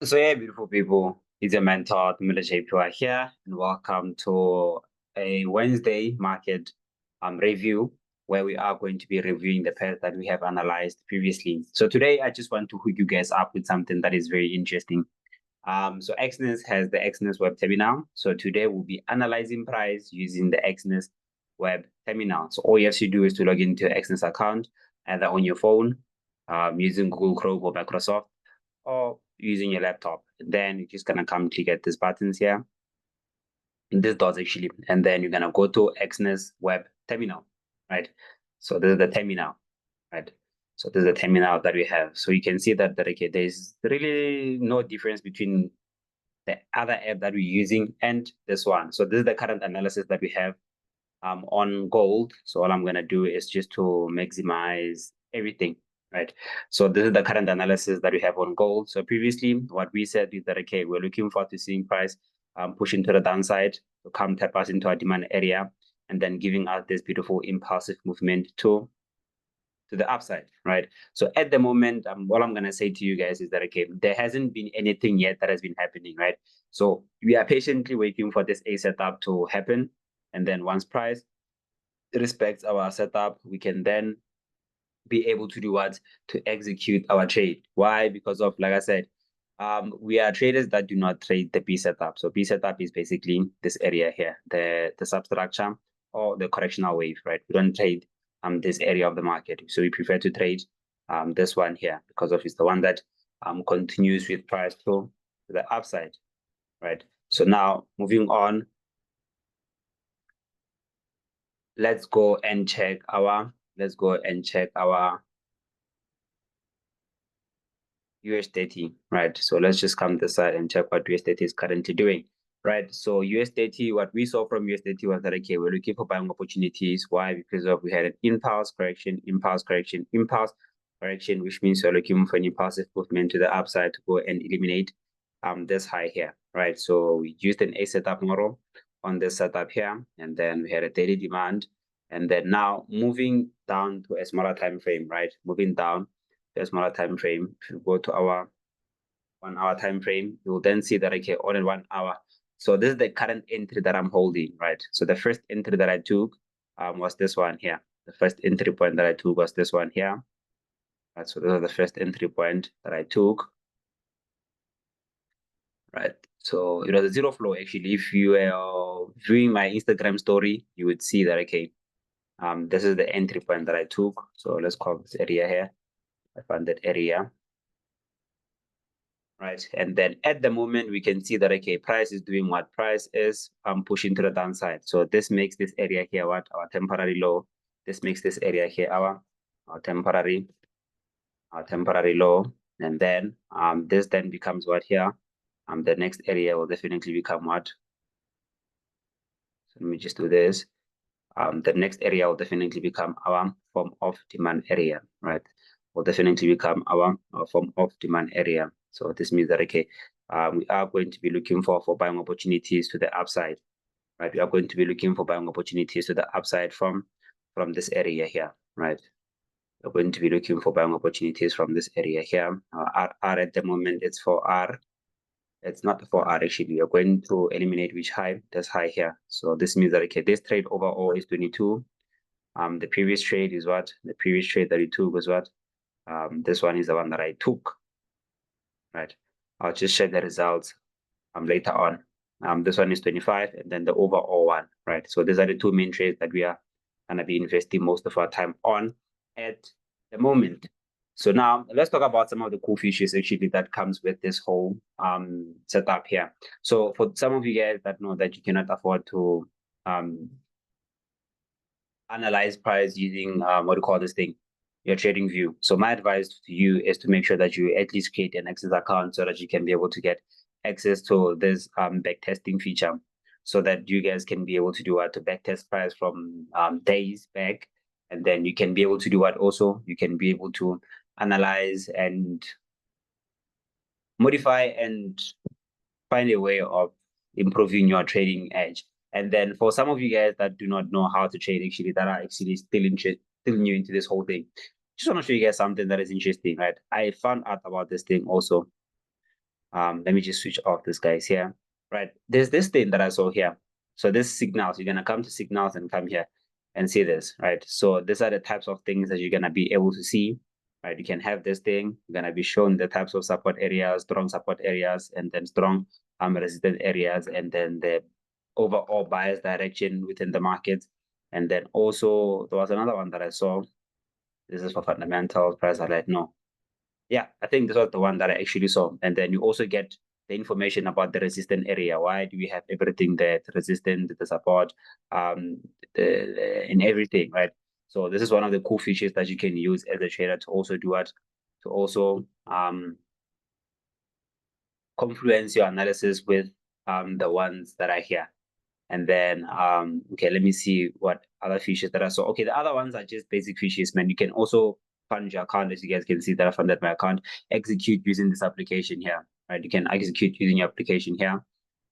So yeah, beautiful people, it's your mentor, Miller JPY here, and welcome to a Wednesday market review where we are going to be reviewing the pairs that we have analyzed previously. So today I just want to hook you guys up with something that is very interesting. So Exness has the Exness web terminal. So today we'll be analyzing price using the Exness web terminal. So all you have to do is to log into your Exness account either on your phone, using Google Chrome or Microsoft, or using your laptop. Then you're just gonna come click at these buttons here, these dots actually, and then you're gonna go to Exness web terminal, right? So this is the terminal, right? So this is the terminal that we have. So you can see that okay, there's really no difference between the other app that we're using and this one. So this is the current analysis that we have on gold. So all I'm gonna do is just to maximize everything, right? So this is the current analysis that we have on gold. So previously, what we said is that okay, we're looking forward to seeing price pushing to the downside to come tap us into our demand area, and then giving us this beautiful impulsive movement to the upside, right? So at the moment, what I'm gonna say to you guys is that okay, there hasn't been anything yet that has been happening, right? So we are patiently waiting for this A setup to happen, and then once price respects our setup, we can then be able to do what? To execute our trade. Why? Because of, like I said, we are traders that do not trade the B setup. So B setup is basically this area here, the substructure or the correctional wave, right? We don't trade this area of the market. So we prefer to trade this one here because of it's the one that continues with price to the upside, right? So now moving on, let's go and check our US30, right? So let's just come this side and check what US30 is currently doing, right? So US30, what we saw from US30 was that, okay, we're looking for buying opportunities. Why? Because of we had an impulse correction, impulse correction, impulse correction, which means we're looking for an impulsive movement to the upside to go and eliminate this high here, right? So we used an A setup model on this setup here, and then we had a daily demand, and then now moving down to a smaller time frame, right? Moving down to a smaller time frame. If you go to our 1 hour time frame, you'll then see that okay, on in 1 hour. So this is the current entry that I'm holding, right? So the first entry that I took was this one here. The first entry point that I took was this one here. Right, so this is the first entry point that I took. Right. So it was a zero flow actually. If you were viewing my Instagram story, you would see that okay, this is the entry point that I took. So let's call this area here. I found that area. Right. And then at the moment, we can see that, okay, price is doing what? Price is pushing to the downside. So this makes this area here what? Our temporary low. This makes this area here our temporary low. And then this then becomes what here? The next area will definitely become what? So let me just do this. The next area will definitely become our form of demand area, right? Will definitely become our form of demand area. So this means that, okay, we are going to be looking for buying opportunities to the upside, right? We are going to be looking for buying opportunities to the upside from this area here, right? We're going to be looking for buying opportunities from this area here. R at the moment, it's for R. It's not for R actually. You're going to eliminate which high? This high here. So this means that, okay, this trade overall is 22. The previous trade is what? The previous trade that you took was what? This one is the one that I took, right? I'll just share the results later on. This one is 25, and then the overall one, right? So these are the two main trades that we are gonna be investing most of our time on at the moment. So now let's talk about some of the cool features actually that comes with this whole setup here. So for some of you guys that know that you cannot afford to analyze price using what do you call this thing? Your trading view. So my advice to you is to make sure that you at least create an access account so that you can be able to get access to this back testing feature, so that you guys can be able to do what? To back test price from days back, and then you can be able to do what? Also, you can be able to analyze and modify and find a way of improving your trading edge. And then for some of you guys that do not know how to trade, actually, that are actually still new into this whole thing, just want to show you guys something that is interesting, right? I found out about this thing also Let me just switch off this guys here. Right. There's this thing that I saw here. So this signals, you're gonna come to signals and come here and see this, right? So these are the types of things that you're gonna be able to see, right? You can have this thing, you're gonna be shown the types of support areas, strong support areas, and then strong resistant areas, and then the overall bias direction within the market. And then also there was another one that I saw. This is for fundamental price highlight. No, yeah, I think this was the one that I actually saw. And then you also get the information about the resistant area. Why do we have everything there? The resistance, the support, and everything, right? So this is one of the cool features that you can use as a trader to also do what? To also confluence your analysis with the ones that are here. And then, okay, let me see what other features that I saw. Okay, the other ones are just basic features, man. You can also fund your account, as you guys can see that I funded my account, execute using this application here, right? You can execute using your application here.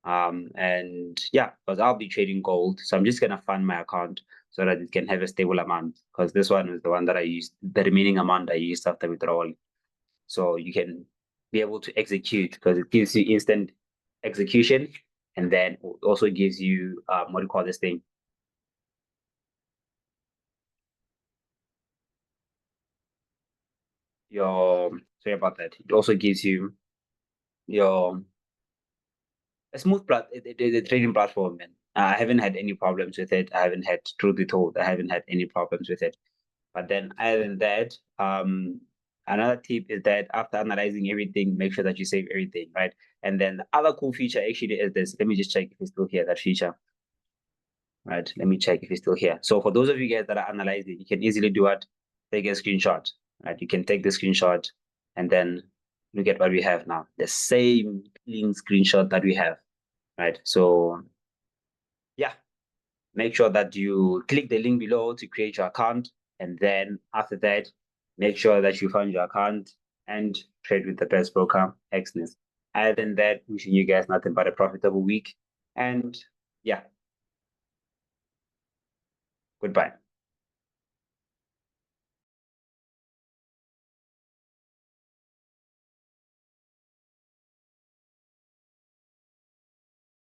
And yeah, because I'll be trading gold. So I'm just going to fund my account so that it can have a stable amount, because this one is the one that I used, the remaining amount I used after withdrawal. So you can be able to execute because it gives you instant execution, and then it also gives you what do you call this thing? Your sorry about that. It also gives you your a smooth the trading platform, man. I haven't had any problems with it. I haven't had, truth be told, I haven't had any problems with it. But then other than that, another tip is that after analyzing everything, make sure that you save everything, right? And then the other cool feature actually is this. Let me just check if it's still here, that feature. Right, let me check if it's still here. So for those of you guys that are analyzing, you can easily do what? Take a screenshot, right? You can take the screenshot and then look at what we have now. The same clean screenshot that we have, right? So yeah, make sure that you click the link below to create your account. And then after that, make sure that you find your account and trade with the best broker, Xness. Other than that, wishing you guys nothing but a profitable week. And yeah, goodbye.